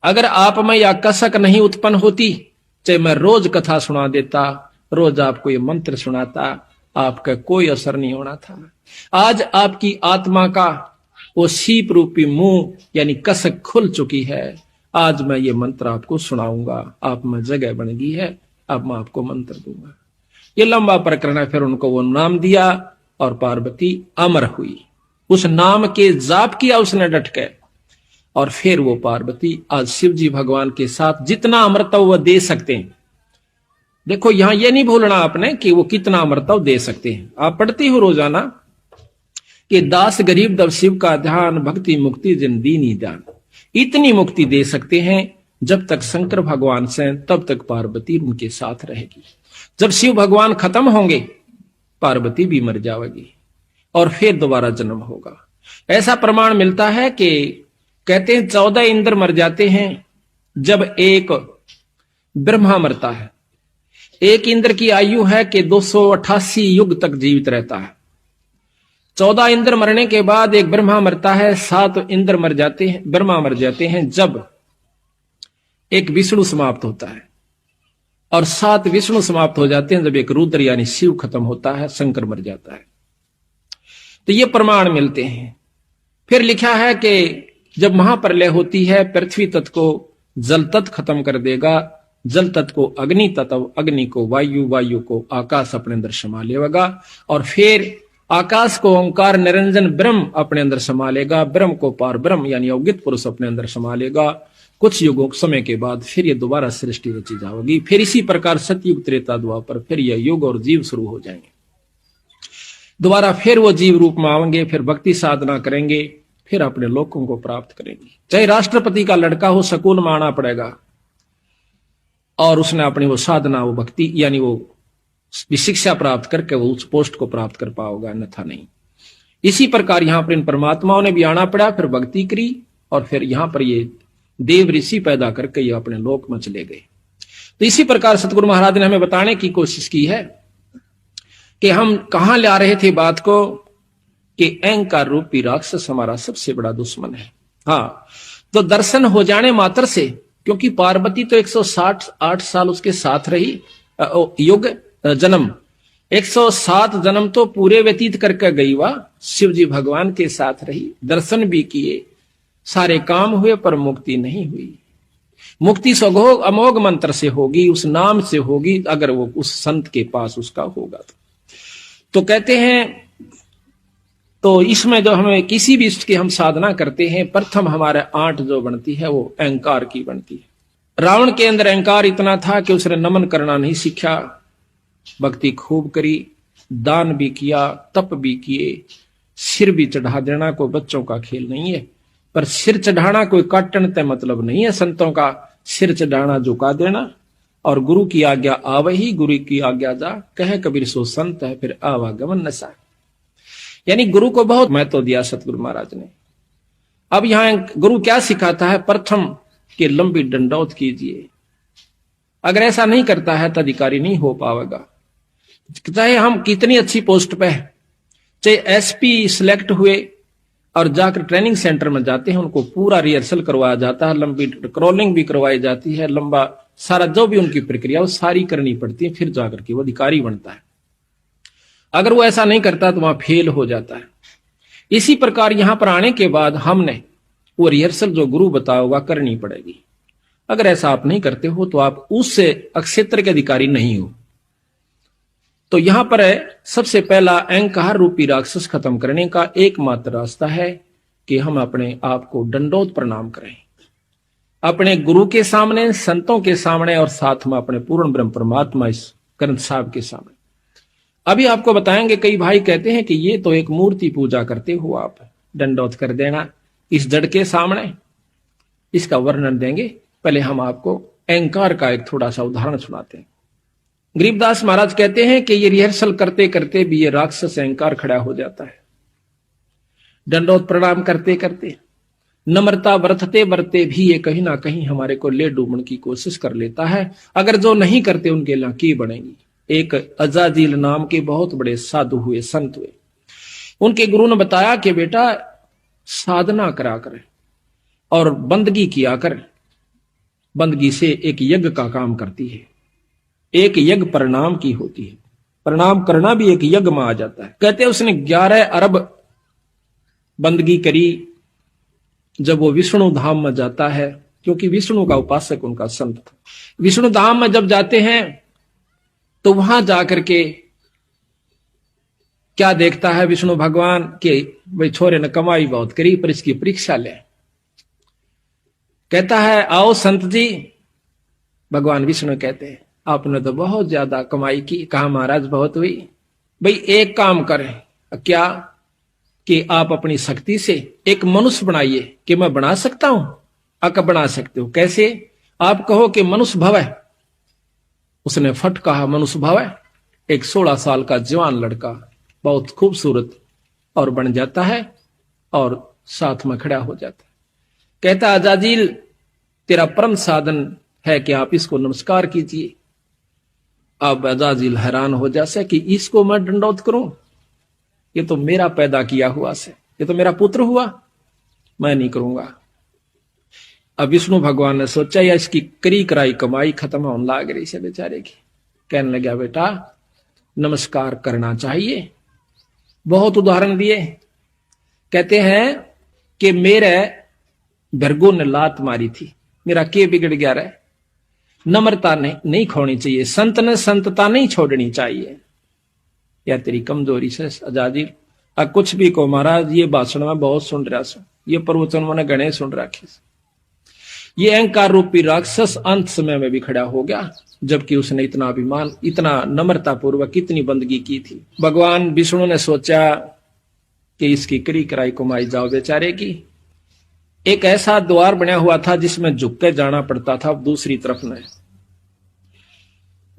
अगर आप में यह कसक नहीं उत्पन्न होती, चाहे मैं रोज कथा सुना देता, रोज आपको ये मंत्र सुनाता, आपका कोई असर नहीं होना था। आज आपकी आत्मा का वो सीप रूपी मुंह यानी कसक खुल चुकी है। आज मैं ये मंत्र आपको सुनाऊंगा, आप में जगह बन गई है, अब मैं आपको मंत्र दूंगा। ये लंबा प्रकरण है। फिर उनको वो नाम दिया और पार्वती अमर हुई। उस नाम के जाप किया उसने डट के, और फिर वो पार्वती आज शिव जी भगवान के साथ जितना अमृतव वो दे सकते हैं। देखो यहां ये नहीं भूलना आपने कि वो कितना अमृतव दे सकते हैं। आप पढ़ती हो रोजाना कि दास गरीब दब शिव का ध्यान, भक्ति मुक्ति जिन दीनी दान। इतनी मुक्ति दे सकते हैं जब तक शंकर भगवान से, तब तक पार्वती उनके साथ रहेगी। जब शिव भगवान खत्म होंगे, पार्वती भी मर जाएगी और फिर दोबारा जन्म होगा। ऐसा प्रमाण मिलता है कि कहते हैं 14 इंद्र मर जाते हैं जब एक ब्रह्मा मरता है। एक इंद्र की आयु है कि 288 युग तक जीवित रहता है। 14 इंद्र मरने के बाद एक ब्रह्मा मरता है, 7 इंद्र मर जाते हैं, ब्रह्मा मर जाते हैं जब एक विष्णु समाप्त होता है, और 7 विष्णु समाप्त हो जाते हैं जब एक रुद्र यानी शिव खत्म होता है, शंकर मर जाता है। तो ये प्रमाण मिलते हैं। फिर लिखा है कि जब महाप्रलय होती है, पृथ्वी तत्व को जल तत्व खत्म कर देगा, जल तत्व को अग्नि तत्व, अग्नि को वायु, वायु को आकाश अपने अंदर समा लेगा, और फिर आकाश को ओंकार निरंजन ब्रह्म अपने अंदर समा लेगा, ब्रह्म को पार ब्रह्म यानी अवगित पुरुष अपने अंदर समा लेगा। कुछ युगों समय के बाद फिर ये दोबारा सृष्टि रची जाएगी। फिर इसी प्रकार सतयुग त्रेता द्वापर फिर यह युग और जीव शुरू हो जाएंगे। दोबारा फिर वो जीव रूप में आएंगे, फिर भक्ति साधना करेंगे, फिर अपने लोकों को प्राप्त करेंगे। चाहे राष्ट्रपति का लड़का हो, सकूल में आना पड़ेगा, और उसने अपनी वो साधना, वो भक्ति यानी वो शिक्षा प्राप्त करके वो उस पोस्ट को प्राप्त कर पाओगा, अन्यथा नहीं। इसी प्रकार यहां पर इन परमात्माओं ने भी आना पड़ा, फिर भक्ति करी, और फिर यहां पर ये देव ऋषि पैदा करके ये अपने लोक में चले गए। तो इसी प्रकार सतगुरु महाराज ने हमें बताने की कोशिश की है कि हम कहां ले आ रहे थे बात को, कि अहंकार रूपी राक्षस हमारा सबसे बड़ा दुश्मन है। हाँ, तो दर्शन हो जाने मात्र से, क्योंकि पार्वती तो 168 साल उसके साथ रही, युग जन्म 107 जन्म तो पूरे व्यतीत करके गई, वह शिव जी भगवान के साथ रही, दर्शन भी किए, सारे काम हुए, पर मुक्ति नहीं हुई। मुक्ति सघोग अमोघ मंत्र से होगी, उस नाम से होगी, अगर वो उस संत के पास उसका होगा तो कहते हैं। तो इसमें जो हमें किसी भी इष्ट की हम साधना करते हैं, प्रथम हमारे 8 जो बनती है वो अहंकार की बनती है। रावण के अंदर अहंकार इतना था कि उसने नमन करना नहीं सीखा, भक्ति खूब करी, दान भी किया, तप भी किए, सिर भी चढ़ा देना कोई बच्चों का खेल नहीं है। पर सिर चढ़ाना कोई काटन तय मतलब नहीं है। संतों का सिर चढ़ाना झुका देना, और गुरु की आज्ञा आवही, गुरु की आज्ञा जा, कहे कबीर सो संत है, फिर आवागमन नशा। यानी गुरु को बहुत महत्व दिया सतगुरु महाराज ने। अब यहां गुरु क्या सिखाता है, प्रथम के लंबी दंडौत कीजिए। अगर ऐसा नहीं करता है तो अधिकारी नहीं हो पाएगा। चाहे हम कितनी अच्छी पोस्ट पे है, चाहे एसपी सिलेक्ट हुए और जाकर ट्रेनिंग सेंटर में जाते हैं, उनको पूरा रिहर्सल करवाया जाता है, लंबी क्रॉलिंग भी करवाई जाती है, लंबा सारा जो भी उनकी प्रक्रिया वो सारी करनी पड़ती है, फिर जाकर के वो अधिकारी बनता है। अगर वो ऐसा नहीं करता तो वहां फेल हो जाता है। इसी प्रकार यहां पर आने के बाद हमने वो रिहर्सल जो गुरु बताया होगा करनी पड़ेगी। अगर ऐसा आप नहीं करते हो तो आप उस क्षेत्र के अधिकारी नहीं हो। तो यहां पर सबसे पहला अहंकार रूपी राक्षस खत्म करने का एकमात्र रास्ता है कि हम अपने आप को दंडोत प्रणाम करें, अपने गुरु के सामने, संतों के सामने, और साथ में अपने पूर्ण ब्रह्म परमात्मा इस ग्रंथ साहब के सामने। अभी आपको बताएंगे, कई भाई कहते हैं कि ये तो एक मूर्ति पूजा करते हो आप, दंडोत कर देना इस जड़ के सामने, इसका वर्णन देंगे। पहले हम आपको अहंकार का एक थोड़ा सा उदाहरण सुनाते हैं। गरीबदास महाराज कहते हैं कि ये रिहर्सल करते करते भी ये राक्षस अहंकार खड़ा हो जाता है। दंडोत प्रणाम करते करते, नम्रता बरतते बरते भी ये कहीं ना कहीं हमारे को ले डूबने की कोशिश कर लेता है। अगर जो नहीं करते उनके लिए की बनेगी। एक अजाजील नाम के बहुत बड़े साधु हुए, संत हुए। उनके गुरु ने बताया कि बेटा साधना करा कर और बंदगी किया कर, बंदगी से एक यज्ञ का काम करती है। एक यज्ञ प्रणाम की होती है, प्रणाम करना भी एक यज्ञ में आ जाता है। कहते हैं उसने 11 अरब बंदगी करी जब वो विष्णु धाम में जाता है, क्योंकि विष्णु का उपासक उनका संत था। विष्णु धाम में जब जाते हैं तो वहां जाकर के क्या देखता है विष्णु भगवान के, भाई छोरे ने कमाई बहुत करी पर इसकी परीक्षा ले। कहता है आओ संत जी। भगवान विष्णु कहते हैं आपने तो बहुत ज्यादा कमाई की। कहा महाराज बहुत हुई। भाई एक काम करें, क्या कि आप अपनी शक्ति से एक मनुष्य बनाइए। कि मैं बना सकता हूं? अक बना सकते हो। कैसे? आप कहो कि मनुष्य भव है। उसने फट कहा मनुष्य भव है। एक 16 साल का जवान लड़का बहुत खूबसूरत और बन जाता है और साथ में खड़ा हो जाता है। कहता अजाजिल तेरा परम साधन है कि आप इसको नमस्कार कीजिए। अब अजाजिल हैरान हो जासे कि इसको मैं दंडौत करूं, ये तो मेरा पैदा किया हुआ से, ये तो मेरा पुत्र हुआ, मैं नहीं करूंगा। अब विष्णु भगवान ने सोचा या इसकी करी कराई कमाई खत्म होने लग रही से बेचारे की। कहने लगा बेटा नमस्कार करना चाहिए। बहुत उदाहरण दिए। कहते हैं कि मेरे भृगु ने लात मारी थी, मेरा के बिगड़ गया रहे। नम्रता नहीं खोनी चाहिए, संत ने संतता नहीं छोड़नी चाहिए। या तेरी कमजोरी से अजाजिल अब कुछ भी को महाराज, ये भाषण में बहुत सुन रहा सो, ये प्रवचन मैंने गणे सुन रखे। ये अहंकार रूपी राक्षस अंत समय में भी खड़ा हो गया, जबकि उसने इतना अभिमान, इतना नम्रता पूर्वक इतनी बंदगी की थी। भगवान विष्णु ने सोचा कि इसकी करी कराई कमाई जाओ बेचारे की। एक ऐसा द्वार बना हुआ था जिसमें झुक के जाना पड़ता था दूसरी तरफ में।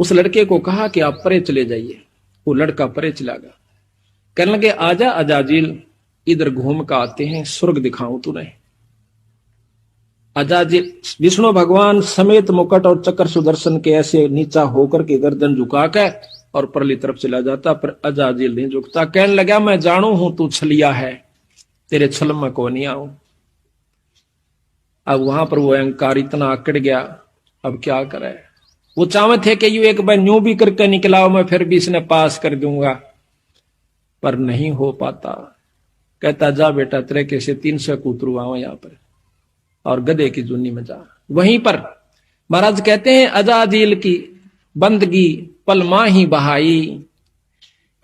उस लड़के को कहा कि आप परे चले जाइए। वो लड़का परे चला गया। कहने लगे आजा अजाजिल, इधर घूम कर आते हैं, स्वर्ग दिखाऊं तूने। अजाजिल विष्णु भगवान समेत मुकुट और चक्र सुदर्शन के ऐसे नीचा होकर के गर्दन झुका के और परली तरफ चला जाता, पर अजाजिल नहीं झुकता। कहने लगा मैं जानू हूं तू छलिया है, तेरे छल में को नहीं आऊं। अब वहां पर वो अहंकार इतना अकड़ गया, अब क्या करे। वो चाहते थे कि यू एक बार न्यू भी करके निकलाओ, मैं फिर भी इसने पास कर दूंगा, पर नहीं हो पाता। कहता जा बेटा तेरे कैसे 300 कूतरू आओ यहां पर और गधे की जुन्नी में जा। वहीं पर महाराज कहते हैं अजाजिल की बंदगी पल मां ही बहाई,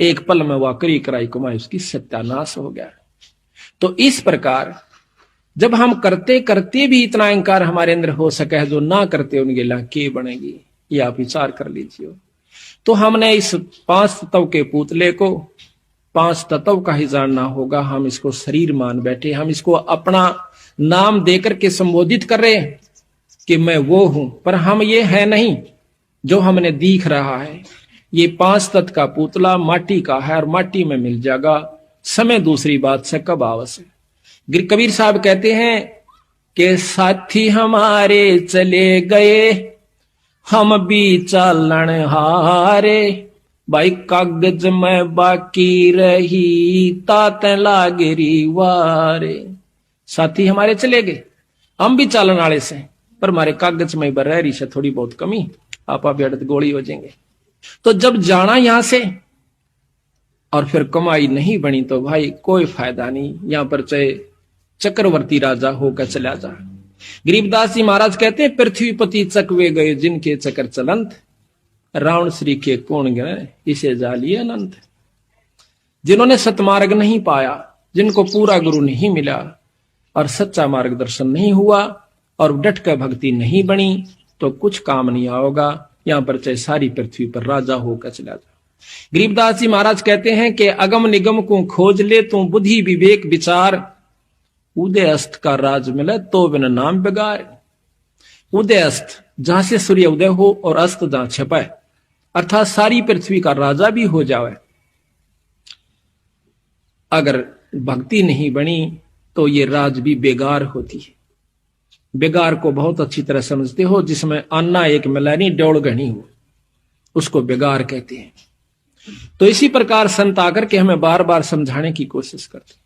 एक पल में वह करी कराई कमाई उसकी सत्यानाश हो गया। तो इस प्रकार जब हम करते करते भी इतना अहंकार हमारे अंदर हो सके है, जो ना करते उनके ला के बनेगी, ये आप विचार कर लीजिए। तो हमने इस 5 तत्व के पुतले को 5 तत्व का ही जानना होगा। हम इसको शरीर मान बैठे, हम इसको अपना नाम देकर के संबोधित कर रहे हैं कि मैं वो हूं, पर हम ये है नहीं जो हमने दिख रहा है। ये 5 तत्व का पुतला माटी का है और माटी में मिल जाएगा। समय दूसरी बात से कब आवश्यक। कबीर साहब कहते हैं कि साथी हमारे चले गए हम भी चालन हारे, भाई कागज में बाकी रही तात लागरी वारे। साथी हमारे चले गए, हम भी चालन वाले से, पर हमारे कागज में बरहरी से थोड़ी बहुत कमी, आप अभी गोली हो जाएंगे। तो जब जाना यहां से और फिर कमाई नहीं बनी तो भाई कोई फायदा नहीं। यहां पर चाहे चक्रवर्ती राजा होकर चला जा। गरीबदास जी महाराज कहते हैं पृथ्वीपति चकवे गए जिनके चक्र चलंत, रावण श्री के कोण गए इसे जालिए अनंत। जिन्होंने सतमार्ग नहीं पाया, जिनको पूरा गुरु नहीं मिला और सच्चा मार्गदर्शन नहीं हुआ और डट कर भक्ति नहीं बनी, तो कुछ काम नहीं आओगा। यहां पर चाहे सारी पृथ्वी पर राजा होकर चला जा। गरीबदास जी महाराज कहते हैं कि अगम निगम को खोज ले तू बुद्धि विवेक विचार, उदय अस्त का राज मिले तो बिन नाम बेगार। उदय अस्त जहां से सूर्य उदय हो और अस्त जहां छिपाए, अर्थात सारी पृथ्वी का राजा भी हो जाए, अगर भक्ति नहीं बनी तो ये राज भी बेगार होती है। बेगार को बहुत अच्छी तरह समझते हो, जिसमें अन्ना एक मिलानी डोल घनी हो, उसको बेगार कहते हैं। तो इसी प्रकार संत आकर के हमें बार बार समझाने की कोशिश करते।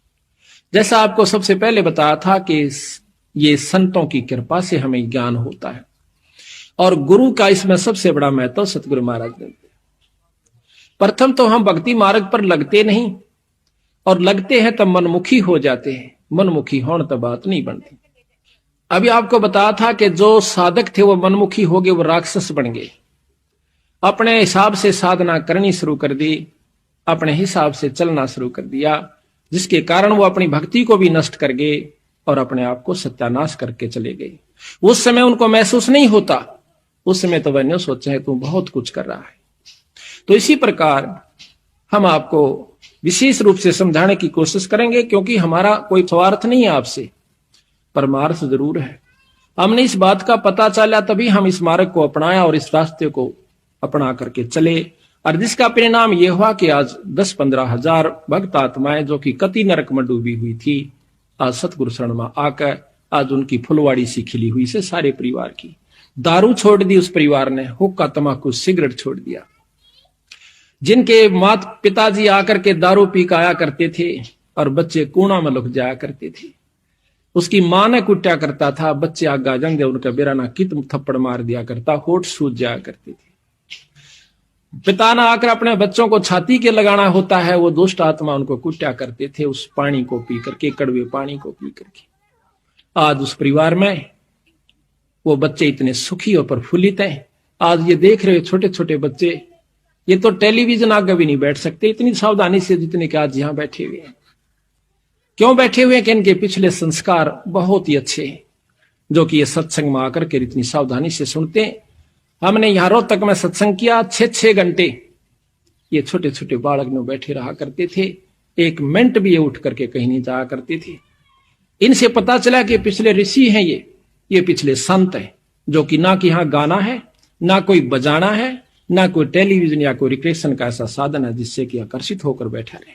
जैसा आपको सबसे पहले बताया था कि ये संतों की कृपा से हमें ज्ञान होता है। और गुरु का इसमें सबसे बड़ा महत्व सतगुरु महाराज ने दिया। प्रथम तो हम भक्ति मार्ग पर लगते नहीं, और लगते हैं तब मनमुखी हो जाते हैं। मनमुखी होने तब बात नहीं बनती। अभी आपको बताया था कि जो साधक थे वो मनमुखी हो गए, वो राक्षस बन गए। अपने हिसाब से साधना करनी शुरू कर दी, अपने हिसाब से चलना शुरू कर दिया, जिसके कारण वो अपनी भक्ति को भी नष्ट कर गए और अपने आप को सत्यानाश करके चले गए। उस समय उनको महसूस नहीं होता, उस समय तो वह सोचे है तू बहुत कुछ कर रहा है। तो इसी प्रकार हम आपको विशेष रूप से समझाने की कोशिश करेंगे, क्योंकि हमारा कोई स्वार्थ नहीं है आपसे, परमार्थ जरूर है। हमने इस बात का पता चला तभी हम इस मार्ग को अपनाया और इस रास्ते को अपना करके चले, और जिसका परिणाम यह हुआ कि आज 10-15 हजार भक्त आत्माएं जो कि कति नरक में डूबी हुई थी, आज सतगुरु शरण में आकर आज उनकी फुलवाड़ी सी खिली हुई से सारे परिवार की। दारू छोड़ दी उस परिवार ने, हुक्का तंबाकू सिगरेट छोड़ दिया। जिनके माता पिताजी आकर के दारू पी के आया करते थे और बच्चे कूड़ा में लुक जाया करते थे, उसकी मां ने कुट्या करता था, बच्चे आगा जंग उनका बेराना कित थप्पड़ मार दिया करता, होठ सूज जाया करते थे। पिता ने आकर अपने बच्चों को छाती के लगाना होता है, वो दुष्ट आत्मा उनको कुट्या करते थे उस पानी को पी करके, कड़वे पानी को पी करके। आज उस परिवार में वो बच्चे इतने सुखी और प्रफुल्लित हैं। आज ये देख रहे छोटे छोटे बच्चे, ये तो टेलीविजन आगे भी नहीं बैठ सकते इतनी सावधानी से जितने के आज यहां बैठे हुए हैं। क्यों बैठे हुए हैं कि इनके पिछले संस्कार बहुत ही अच्छे हैं, जो कि ये सत्संग में आकर के इतनी सावधानी से सुनते हैं। हमने यहां रोहतक में सत्संग किया, 6-6 घंटे ये छोटे छोटे बालक में बैठे रहा करते थे, 1 मिनट भी ये उठ करके कहीं नहीं जाया करते थे। इनसे पता चला कि पिछले ऋषि हैं, ये पिछले संत हैं, जो कि ना कि यहां गाना है, ना कोई बजाना है, ना कोई टेलीविजन या कोई रिक्रेशन का ऐसा साधन है जिससे कि आकर्षित होकर बैठा रहे।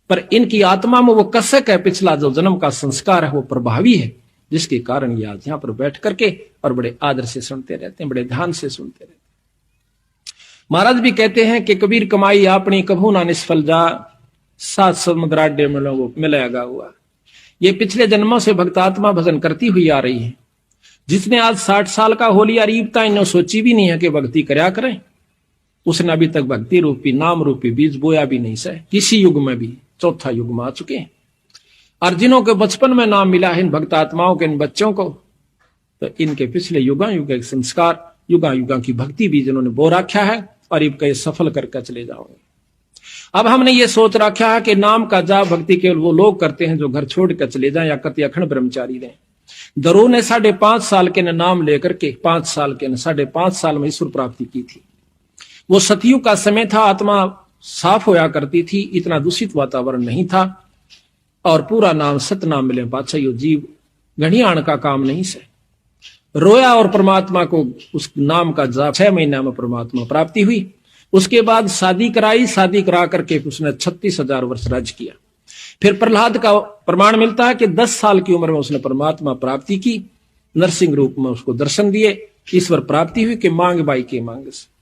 पर इनकी आत्मा में वो कसक है, पिछला जो जन्म का संस्कार है वो प्रभावी है, जिसके कारण ये आज यहां पर बैठ करके और बड़े आदर से सुनते रहते हैं, बड़े ध्यान से सुनते रहते हैं। महाराज भी कहते हैं कि कबीर कमाई अपनी कभू ना निष्फल जा, 7 समुद्राड्य मिलेगा हुआ। ये पिछले जन्मों से भक्तात्मा भजन करती हुई आ रही है। जिसने आज 60 साल का हो लिया रीबता, इन्होंने सोची भी नहीं है कि भक्ति करया करें, उसने अभी तक भक्ति रूपी नाम रूपी बीज बोया भी नहीं से, किसी युग में भी, चौथा युग में आ चुके हैं। और जिन्हों के बचपन में नाम मिला है इन भक्तात्माओं के, इन बच्चों को, तो इनके पिछले युगा युग के संस्कार, युगा युगा की भक्ति भी जिन्होंने बो रखा है, और इनका सफल करके चले जाओगे। अब हमने ये सोच रखा है कि नाम का जाप भक्ति केवल वो लोग करते हैं जो घर छोड़ कर चले जाए या कति अखंड ब्रह्मचारी रहे। दरो ने 5.5 साल के नाम लेकर के 5 साल के 5.5 साल में ईश्वर प्राप्ति की थी। वो सतयुग का समय था, आत्मा साफ होया करती थी, इतना दूषित वातावरण नहीं था, और पूरा नाम सतनाम मिले पाछा यो जीव घड़ी आण का काम नहीं से रोया, और परमात्मा को उस नाम का जाप 6 महीना में परमात्मा प्राप्ति हुई। उसके बाद शादी कराई, शादी करा करके उसने 36,000 वर्ष राज्य किया। फिर प्रहलाद का प्रमाण मिलता है कि 10 साल की उम्र में उसने परमात्मा प्राप्ति की, नरसिंह रूप में उसको दर्शन दिए, ईश्वर प्राप्ति हुई कि मांग बाई के मांग से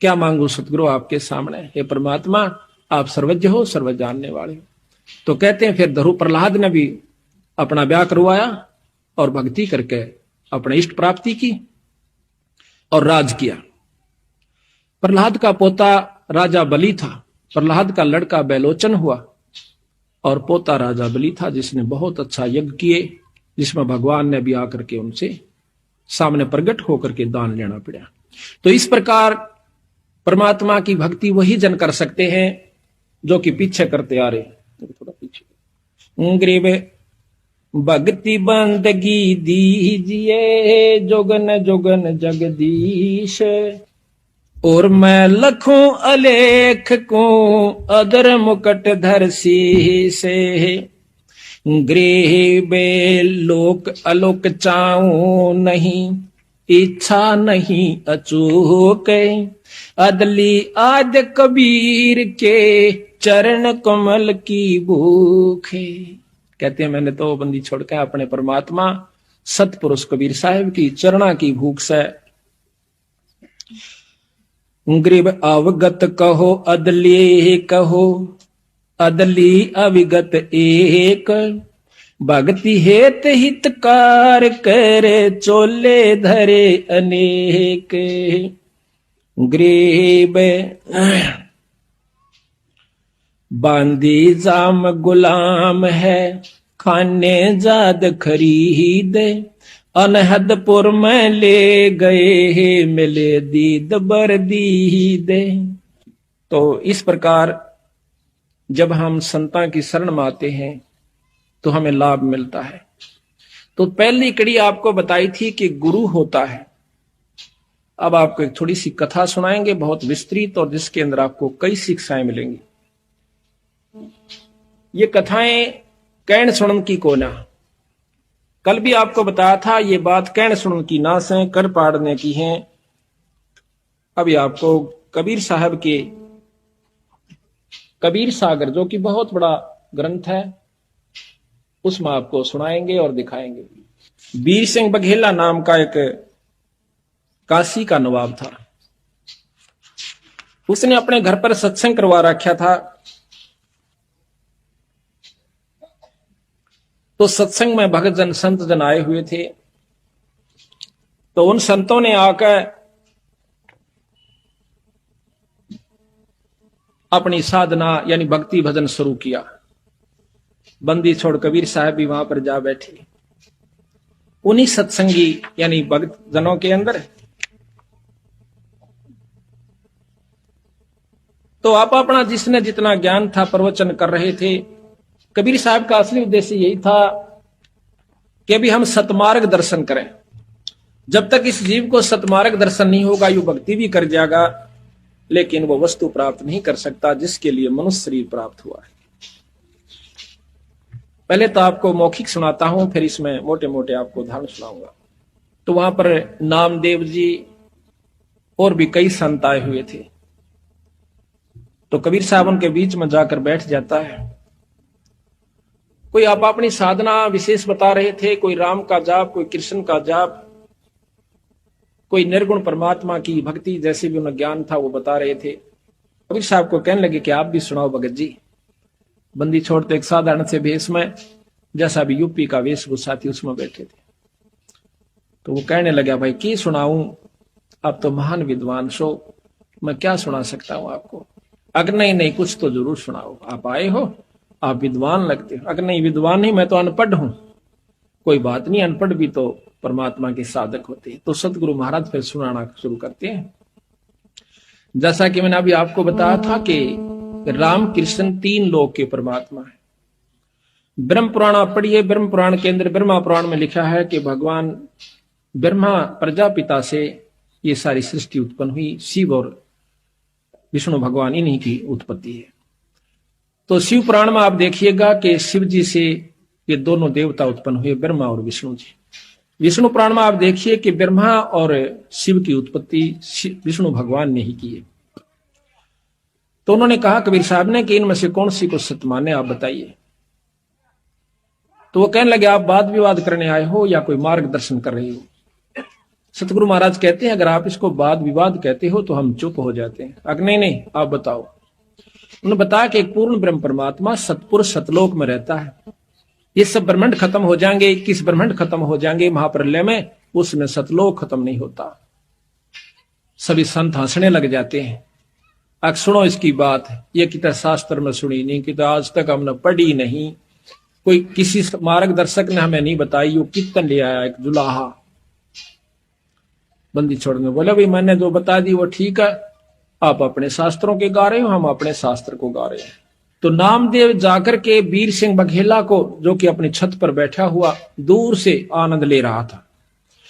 क्या मांगू सतगुरु आपके सामने, हे परमात्मा आप सर्वज्ञ हो, सर्व जानने वाले हो। तो कहते हैं फिर धरु प्रहलाद ने भी अपना ब्याह करवाया और भक्ति करके अपने इष्ट प्राप्ति की और राज किया। प्रहलाद का पोता राजा बलि था, प्रहलाद का लड़का बैलोचन हुआ, और पोता राजा बलि था जिसने बहुत अच्छा यज्ञ किए, जिसमें भगवान ने भी आकर के उनसे सामने प्रकट होकर के दान लेना पड़ा। तो इस प्रकार परमात्मा की भक्ति वही जन कर सकते हैं जो कि पीछे करते आ रहे हैं। थोड़ा पीछे गरीब भक्ति बंदगी दीजिए जोगन जोगन जगदीश, और मैं लखों अलेख को अदर मुकट धर से, गृह बे लोक अलोक चाऊ नहीं, इच्छा नहीं अचूक, अदली आद कबीर के चरण कमल की भूख। कहते हैं मैंने तो बंदी छोड़कर अपने परमात्मा सतपुरुष कबीर साहब की चरणा की भूख से। गरीब अवगत कहो अदली कहो, अदली अविगत एक, भक्ति हेत हितकार करे, चोले धरे अनेक। गरीब बांदी जाम गुलाम है, खाने जाद खरीद। अनहदपुर में ले गए, मिले दीद बर दीद। तो इस प्रकार जब हम संतां की शरण में आते हैं तो हमें लाभ मिलता है। तो पहली कड़ी आपको बताई थी कि गुरु होता है। अब आपको एक थोड़ी सी कथा सुनाएंगे, बहुत विस्तृत, और जिसके अंदर आपको कई शिक्षाएं मिलेंगी। ये कथाएं कहन सुनन की को ना, कल भी आपको बताया था ये बात कहन सुनन की ना से कर पाड़ने की है। अभी आपको कबीर साहब के कबीर सागर, जो कि बहुत बड़ा ग्रंथ है, उसमें आपको सुनाएंगे और दिखाएंगे। वीर सिंह बघेला नाम का एक काशी का नवाब था। उसने अपने घर पर सत्संग करवा रखा था। तो सत्संग में भक्त जन संत जन आए हुए थे। तो उन संतों ने आकर अपनी साधना यानी भक्ति भजन शुरू किया। बंदी छोड़ कबीर साहब भी वहां पर जा बैठे। उन्हीं सत्संगी यानी भक्त जनों के अंदर तो आप अपना जिसने जितना ज्ञान था प्रवचन कर रहे थे। कबीर साहब का असली उद्देश्य यही था कि अभी हम सतमार्ग दर्शन करें। जब तक इस जीव को सतमार्ग दर्शन नहीं होगा, यू भक्ति भी कर जाएगा लेकिन वो वस्तु प्राप्त नहीं कर सकता जिसके लिए मनुष्य शरीर प्राप्त हुआ है। पहले तो आपको मौखिक सुनाता हूं, फिर इसमें मोटे मोटे आपको उदाहरण सुनाऊंगा। तो वहां पर नामदेव जी और भी कई संत आए हुए थे। तो कबीर साहब उनके बीच में जाकर बैठ जाता है। कोई आप अपनी साधना विशेष बता रहे थे, कोई राम का जाप, कोई कृष्ण का जाप, कोई निर्गुण परमात्मा की भक्ति जैसे भी उन्हें ज्ञान था वो बता रहे थे। कबीर साहब को कहने लगे कि आप भी सुनाओ भगत जी। बंदी छोड़ते एक साधारण से भेष में, जैसा भी यूपी का वेशभूषा थी उसमें बैठे थे। तो वो कहने लगा, भाई की सुनाऊं, आप तो महान विद्वान सो, मैं क्या सुना सकता हूं आपको। अगर नहीं कुछ तो जरूर सुनाओ, आप आए हो, आप विद्वान लगते हो। अगर नहीं विद्वान नहीं, मैं तो अनपढ़ हूं। कोई बात नहीं, अनपढ़ भी तो परमात्मा के साधक होते हैं। तो सतगुरु महाराज फिर सुनाना शुरू करते हैं। जैसा कि मैंने अभी आपको बताया था कि राम कृष्ण तीन लोक के परमात्मा है। ब्रह्म पुराण आप पढ़िए। ब्रह्म पुराण के अंदर ब्रह्मा पुराण में लिखा है कि भगवान ब्रह्मा प्रजापिता से ये सारी सृष्टि उत्पन्न हुई। शिव और विष्णु भगवान इन्हीं की उत्पत्ति है। तो शिव पुराण में आप देखिएगा कि शिव जी से ये दोनों देवता उत्पन्न हुए, ब्रह्मा और विष्णु जी। विष्णु पुराण में आप देखिए कि ब्रह्मा और शिव की उत्पत्ति विष्णु भगवान ने ही की है। तो उन्होंने कहा कबीर साहब ने कि इनमें से कौन सी को सत्य माने, आप बताइए। तो वो कहने लगे, आप वाद विवाद करने आए हो या कोई मार्गदर्शन कर रहे हो। सतगुरु महाराज कहते हैं, अगर आप इसको वाद विवाद कहते हो तो हम चुप हो जाते हैं। अगर नहीं आप बताओ। उन्होंने बताया कि एक पूर्ण ब्रह्म परमात्मा सतपुरुष सतलोक में रहता है। ये सब ब्रह्मांड खत्म हो जाएंगे, 21 ब्रह्मांड खत्म हो जाएंगे महाप्रलय में, उसमें सतलोक खत्म नहीं होता। सभी संत हंसने लग जाते हैं। अब सुनो इसकी बात, ये कितना शास्त्र में सुनी नहीं, कितना आज तक हमने पढ़ी नहीं, कोई किसी मार्गदर्शक ने हमें नहीं बताई। यो कीर्तन ले आया एक जुलाहा। बंदी छोड़ने बोले, भाई मैंने जो बता दी वो ठीक है, आप अपने शास्त्रों के गा रहे हो, हम अपने शास्त्र को गा रहे हैं। तो नामदेव जाकर के वीर सिंह बघेला को, जो कि अपनी छत पर बैठा हुआ दूर से आनंद ले रहा था।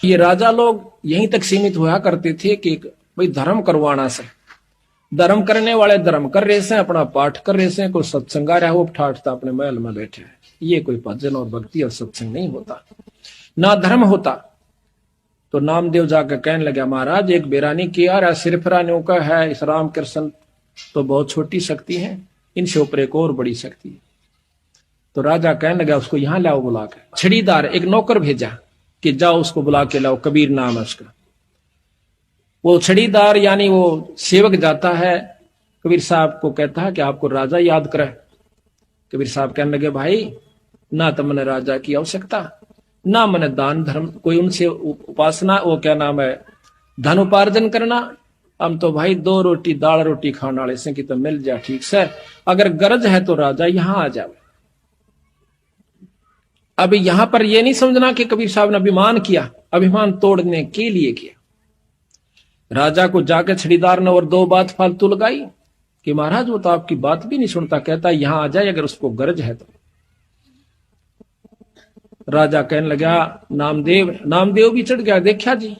ये राजा लोग यहीं तक सीमित हुआ करते थे कि भाई धर्म करवाना से, धर्म करने वाले धर्म कर रहे से, अपना पाठ कर रहे से, कोई सत्संग आ रहा है वो ठाठता अपने महल में बैठे है। ये कोई भजन और भक्ति और सत्संग नहीं होता, ना धर्म होता। तो नामदेव जाकर कहने लगा, महाराज एक बेरानी किया सिरफरानियों का है, इस राम कृष्ण तो बहुत छोटी शक्ति है, इनसे ऊपर एक और बड़ी शक्ति है। तो राजा कहने लगा, उसको यहां लाओ बुला कर। छड़ीदार एक नौकर भेजा कि जाओ उसको बुला के लाओ, कबीर नाम है उसका। वो छड़ीदार यानी वो सेवक जाता है, कबीर साहब को कहता है कि आपको राजा याद करे। कबीर साहब कहने लगे, भाई ना तो मैंने राजा की आवश्यकता, ना मैंने दान धर्म कोई उनसे उपासना, वो क्या नाम है, धन उपार्जन करना। हम तो भाई 2 रोटी दाल रोटी खाने वाले से कि तो मिल जा ठीक से, अगर गरज है तो राजा यहां आ जाए। अब यहां पर यह नहीं समझना कि कबीर साहब ने अभिमान किया, अभिमान तोड़ने के लिए किया। राजा को जाकर छड़ीदार ने और 2 बात फालतू लगाई कि महाराज वो तो आपकी बात भी नहीं सुनता, कहता यहां आ जाए अगर उसको गरज है तो। राजा कहने लगा नामदेव, नामदेव भी चढ़ गया, देखा जी।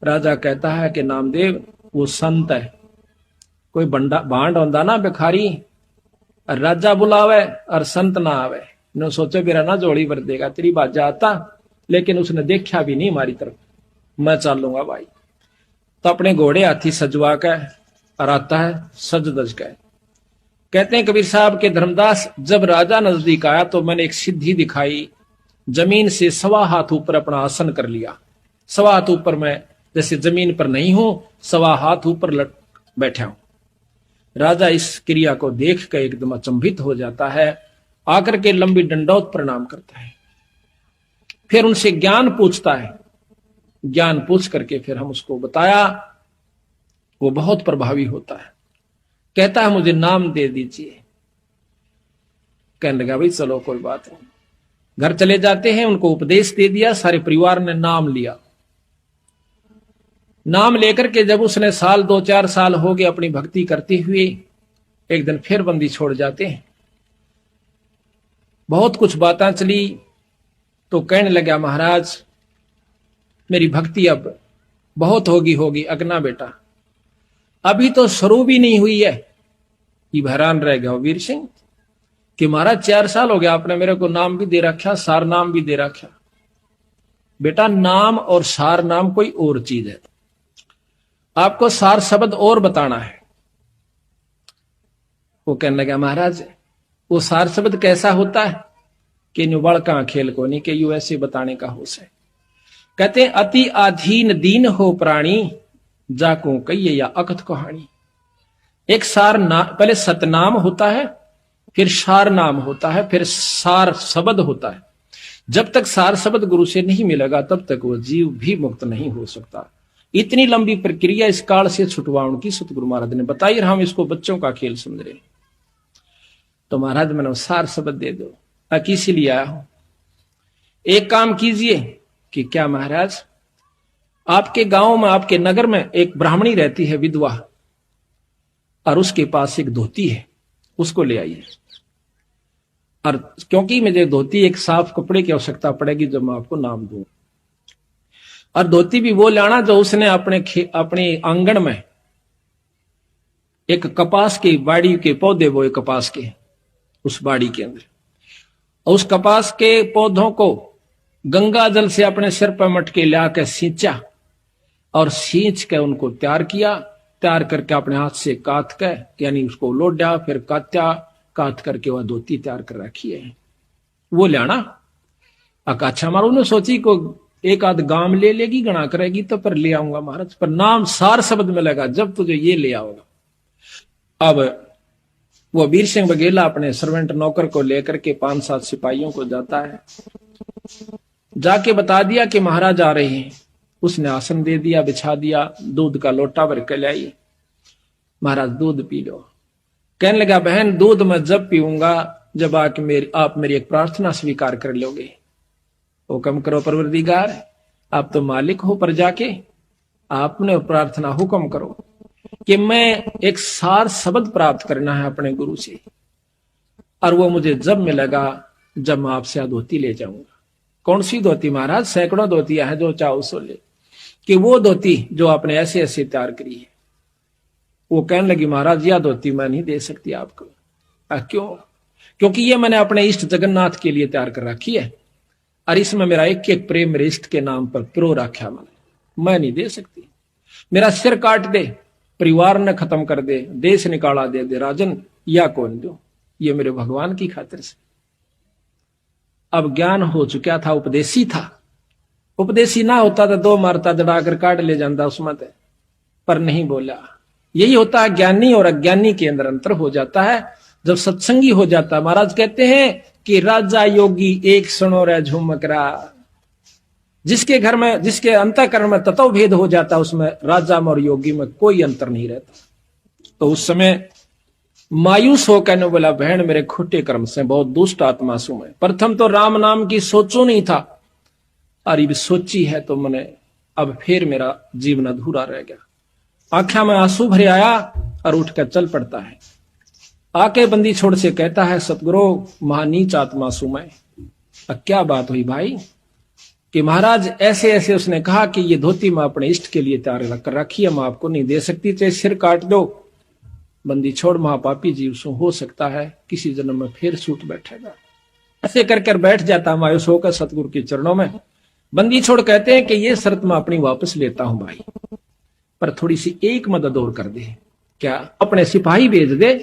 राजा कहता है कि नामदेव वो संत है, कोई भांड होता ना भिखारी, राजा बुलावे और संत ना आवे, ने सोचे मेरा ना जोड़ी भर देगा, तेरी बात जाता, लेकिन उसने देखा भी नहीं हमारी तरफ, मैं चलूंगा भाई। तो अपने घोड़े हाथी सजवा के और आता है सज दज के। कहते हैं कबीर साहब के धर्मदास, जब राजा नजदीक आया तो मैंने एक सिद्धि दिखाई, जमीन से 1.25 हाथ ऊपर अपना आसन कर लिया। 1.25 हाथ ऊपर मैं जैसे जमीन पर नहीं हूं, 1.25 हाथ ऊपर बैठा हूं। राजा इस क्रिया को देख कर एकदम अचंभित हो जाता है, आकर के लंबी दंडौत प्रणाम करता है, फिर उनसे ज्ञान पूछता है। ज्ञान पूछ करके फिर हम उसको बताया, वो बहुत प्रभावी होता है। कहता है मुझे नाम दे दीजिए। कहने लगा भाई चलो कोई बात नहीं। घर चले जाते हैं, उनको उपदेश दे दिया, सारे परिवार ने नाम लिया। नाम लेकर के जब उसने 2-4 साल हो गए अपनी भक्ति करते हुए, एक दिन फिर बंदी छोड़ जाते हैं। बहुत कुछ बातें चली तो कहने लगा महाराज मेरी भक्ति अब बहुत होगी। अगना बेटा अभी तो शुरू भी नहीं हुई है। ये हैरान रह गया वीर सिंह कि महाराज 4 साल हो गया, आपने मेरे को नाम भी दे रखा, सार नाम भी दे रखा। बेटा नाम और सार नाम कोई और चीज है, आपको सार शब्द और बताना है। वो कहने लगा महाराज वो सार शब्द कैसा होता है कि न्यूबड़ का खेल को नहीं, कि यू ऐसे बताने का हो से। कहते हैं अति अधीन दीन हो प्राणी, जाको कहिए या अकथ कहानी। एक सार पहले सतनाम होता है, फिर सार नाम होता है, फिर सार शब्द होता है। जब तक सार शब्द गुरु से नहीं मिलेगा तब तक वो जीव भी मुक्त नहीं हो सकता। इतनी लंबी प्रक्रिया इस काल से छुटवाने की सतगुरु महाराज ने बताई, और हम इसको बच्चों का खेल समझ रहे। तो महाराज मैंने सार शब्द दे दो, किसी लिए आया हूं। एक काम कीजिए कि क्या महाराज आपके गांव में, आपके नगर में एक ब्राह्मणी रहती है विधवा, और उसके पास एक धोती है, उसको ले आइए। और क्योंकि मुझे धोती एक साफ कपड़े की आवश्यकता पड़ेगी जब मैं आपको नाम दूं, और धोती भी वो लाना जो उसने अपने आंगन में एक कपास की बाड़ी के पौधे बोए, कपास के उस बाड़ी के अंदर, और उस कपास के पौधों को गंगा जल से अपने सिर पर मटके ला के सींचा, और सींच के उनको तैयार किया। तैयार करके अपने हाथ से काट के, यानी उसको लोडा, फिर काटा, काट करके वह धोती तैयार कर रखी है, वो लाना। अच्छा मारो उन्होंने सोची को एक आध गांव ले लेगी, गणा करेगी तो पर ले आऊंगा महाराज, पर नाम सार शब्द मिलेगा जब तुझे ये ले आओगा। अब वो वीर सिंह बघेला अपने सर्वेंट नौकर को लेकर के 5-7 सिपाहियों को जाता है, जाके बता दिया कि महाराज आ रहे हैं। उसने आसन दे दिया, बिछा दिया, दूध का लोटा भर के लाई, महाराज दूध पी लो। कहने लगा बहन दूध मैं जब पीऊंगा जब आप मेरी एक प्रार्थना स्वीकार कर लोगे। हुक्म करो परवरदिगार, आप तो मालिक हो प्रजा के, आपने प्रार्थना हुक्म करो कि मैं एक सार शब्द प्राप्त करना है अपने गुरु से, और वो मुझे जब मिलेगा जब मैं आपसे धोती ले जाऊंगा। कौन सी धोती महाराज? सैकड़ों धोतियां हैं, जो चाहो सो ले। कि वो धोती जो आपने ऐसे ऐसे तैयार करी है। वो कहने लगी महाराज यह धोती मैं नहीं दे सकती आपको। क्यों? क्योंकि ये मैंने अपने इष्ट जगन्नाथ के लिए तैयार कर रखी है, और इसमें मेरा एक एक प्रेम मेरे इष्ट के नाम पर प्रो रखा मैं नहीं दे सकती। मेरा सिर काट दे, परिवार ने खत्म कर दे, देश निकाला दे राजन, या कौन दो, ये मेरे भगवान की खातिर से। अब ज्ञान हो चुका था, उपदेशी था। उपदेशी ना होता तो 2 मारता दड़ाकर काट ले जाता उसमें, पर नहीं बोला। यही होता है ज्ञानी और अज्ञानी के अंदर अंतर हो जाता है जब सत्संगी हो जाता है। महाराज कहते हैं कि राजा योगी एक सुनो रे झुमकरा। जिसके घर में, जिसके अंतःकरण में तत्व भेद हो जाता, उसमें राजा में और योगी में कोई अंतर नहीं रहता। तो उस समय मायूस होकर ने बोला, बहन मेरे खोटे कर्म से बहुत दुष्ट आत्मा सु मैं। प्रथम तो राम नाम की सोचो नहीं था, अरे सोची है तो मैंने अब फिर मेरा जीवन अधूरा रह गया। आंखों में आंसू भरे आया और उठकर चल पड़ता है। आके बंदी छोड़ से कहता है, सतगुरु महानीच आत्मा सु मैं। अब क्या बात हुई भाई? कि महाराज ऐसे ऐसे उसने कहा कि ये धोती मैं अपने इष्ट के लिए तैयार कर रखी है, मैं आपको नहीं दे सकती, चाहे सिर काट दो। बंदी छोड़ महापापी जीव सो हो सकता है किसी जन्म में फिर सूट बैठेगा। ऐसे कर बैठ जाता मायूस होकर सतगुरु के चरणों में। बंदी छोड़ कहते हैं कि ये शर्त मैं अपनी वापस लेता हूं भाई, पर थोड़ी सी एक मदद और कर दे। क्या? अपने सिपाही भेज दे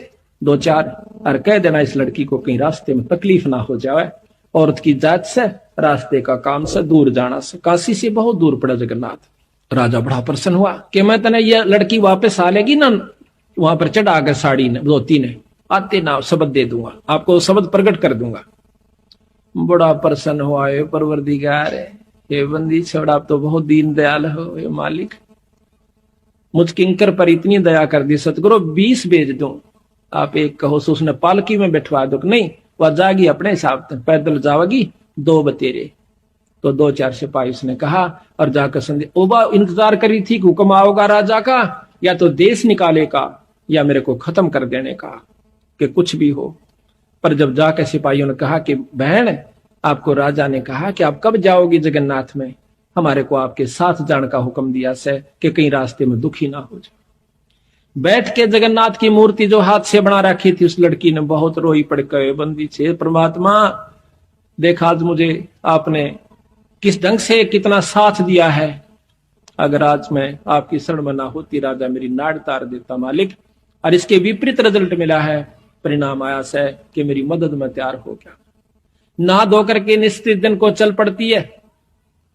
2-4 और कह देना इस लड़की को कहीं रास्ते में तकलीफ ना हो जाए। औरत की जात से, रास्ते का काम से दूर जाना से, काशी से बहुत दूर पड़ा जगन्नाथ। राजा बड़ा प्रसन्न हुआ कि मैं तने ये लड़की वापस आ लेगी ना, वहां पर चढ़ा कर साड़ी ने धोती ने आते ना शब्द दे दूंगा, आपको शब्द प्रकट कर दूंगा। बड़ा प्रसन्न हुआ, ये परवरदिगार है, ये बंदी छोड़ आप तो बहुत दीन दयाल हो, ये मालिक मुझ किंकर पर इतनी दया कर दी। सतगुरु 20 भेज दूं, आप एक कहो सो उसने पालकी में बैठवा दो। नहीं, वह जाएगी अपने हिसाब से, पैदल जाओगी 2 बतेरे। तो 2-4 सिपाही उसने कहा और जाकर संदेश ओबा इंतजार करी थी कि हुक्म आओगा राजा का, या तो देश निकाले का या मेरे को खत्म कर देने का, कि कुछ भी हो। पर जब जाकर सिपाहियों ने कहा कि बहन आपको राजा ने कहा कि आप कब जाओगी जगन्नाथ में, हमारे को आपके साथ जाने का हुक्म दिया से कि कहीं रास्ते में दुखी ना हो जाए। बैठ के जगन्नाथ की मूर्ति जो हाथ से बना रखी थी, उस लड़की ने बहुत रोई पड़ के बंदी छे, परमात्मा देखा आज मुझे आपने किस ढंग से कितना साथ दिया है, अगर आज मैं आपकी शरण में ना होती राजा मेरी नाड़ तार देता मालिक। और इसके विपरीत रिजल्ट मिला है, परिणाम आया से कि मेरी मदद में तैयार हो गया। नहा धो करके निश्चित दिन को चल पड़ती है।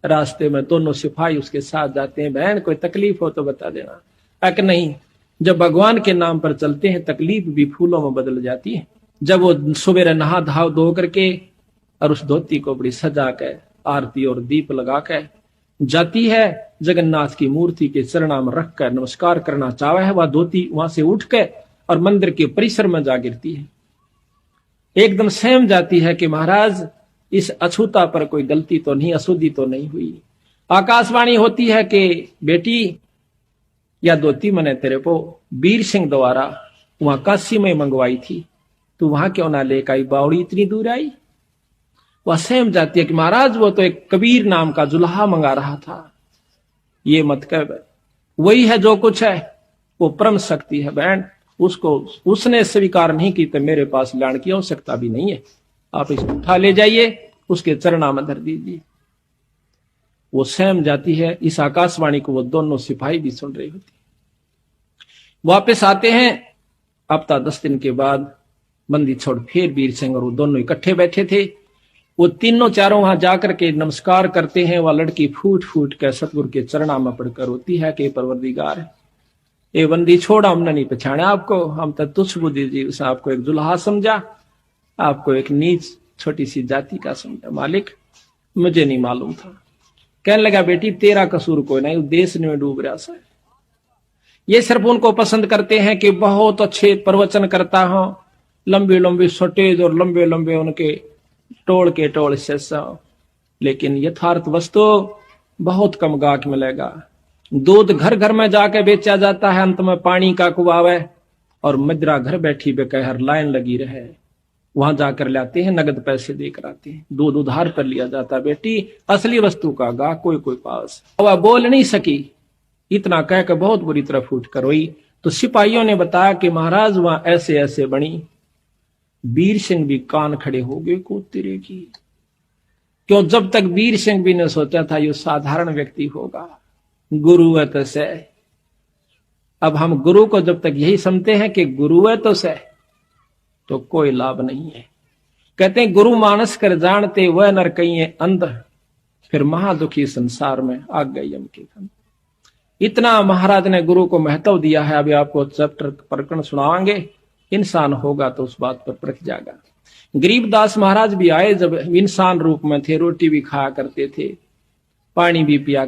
रास्ते में दोनों सिपाही उसके साथ जाते हैं, बहन कोई तकलीफ हो तो बता देना। अक नहीं, जब भगवान के नाम पर चलते हैं तकलीफ भी फूलों में बदल जाती है। जब वो सुबह नहा धाव धो करके और उस धोती को बड़ी सजा के आरती और दीप लगा के जाती है, जगन्नाथ की मूर्ति के चरणों में रख कर नमस्कार करना चाहे है, वह धोती वहां से उठ के और मंदिर के परिसर में जा गिरती है। एकदम सहम जाती है कि महाराज इस अछूता पर कोई गलती तो नहीं, अशुद्धि तो नहीं हुई। आकाशवाणी होती है कि बेटी या धोती मैंने तेरे को वीर सिंह द्वारा वहां काशी में मंगवाई थी, तू वहां क्यों ना लेकर आई, बावड़ी इतनी दूर आई। वह सहम जाती है कि महाराज वो तो एक कबीर नाम का जुल्हा मंगा रहा था, ये मत कह, वही है जो कुछ है, वो परम शक्ति है बहन, उसको उसने स्वीकार नहीं की तो मेरे पास लाने की आवश्यकता भी नहीं है, आप इसको उठा ले जाइए, उसके चरणों में धर दीजिए। वो सहम जाती है। इस आकाशवाणी को वो दोनों सिपाही भी सुन रही होती। वापस आते हैं, हफ्ता 10 दिन के बाद बंदी छोड़ फिर वीर सिंह और वो दोनों इकट्ठे बैठे थे। वो तीनों चारों वहां जाकर के नमस्कार करते हैं। वह लड़की फूट फूट कर सतगुरु के चरणों में पड़कर रोती है कि परवरदिगार ये बंदी छोड़ा, हमने नहीं पहचाना आपको, हम तो तुच्छ बुद्धि जी उसे आपको एक जुल्हा समझा, आपको एक नीच छोटी सी जाति का समझा, मालिक मुझे नहीं मालूम था। कहने लगा बेटी तेरा कसूर कोई नहीं, देश में डूब रहा सा। ये सिर्फ उनको पसंद करते हैं कि बहुत अच्छे प्रवचन करता हो, लंबे लंबे सटेज और लंबे लंबे उनके टोल के टोल से, लेकिन यथार्थ वस्तु बहुत कम गाहक मिलेगा। दूध घर घर में जाके बेचा जाता है, अंत में पानी का कुआवा, और मदिरा घर बैठी बेकहर लाइन लगी रहे, वहां जाकर लाते हैं, नगद पैसे देकर आते हैं, दूध उधार पर लिया जाता है। बेटी असली वस्तु का गा कोई कोई पास। वह बोल नहीं सकी, इतना कहकर बहुत बुरी तरह फूट कर रोई। तो सिपाहियों ने बताया कि महाराज वहां ऐसे ऐसे बनी। वीर सिंह भी कान खड़े हो गए कूदतिरे की, क्यों जब तक वीर सिंह भी ने सोचा था ये साधारण व्यक्ति होगा, गुरु है तो से। अब हम गुरु को जब तक यही समझते हैं कि गुरु है तो से, तो कोई लाभ नहीं है। कहते हैं गुरु मानस कर जानते वह नर कहीं अंध, फिर महादुखी संसार में आ गई यम के खंड। इतना महाराज ने गुरु को महत्व दिया है। अभी आपको चैप्टर प्रकरण सुनावांगे, इंसान होगा तो उस बात पर परख जाएगा। गरीबदास महाराज भी आए, जब इंसान रूप में थे, रोटी भी खाया करते थे, पानी भी पिया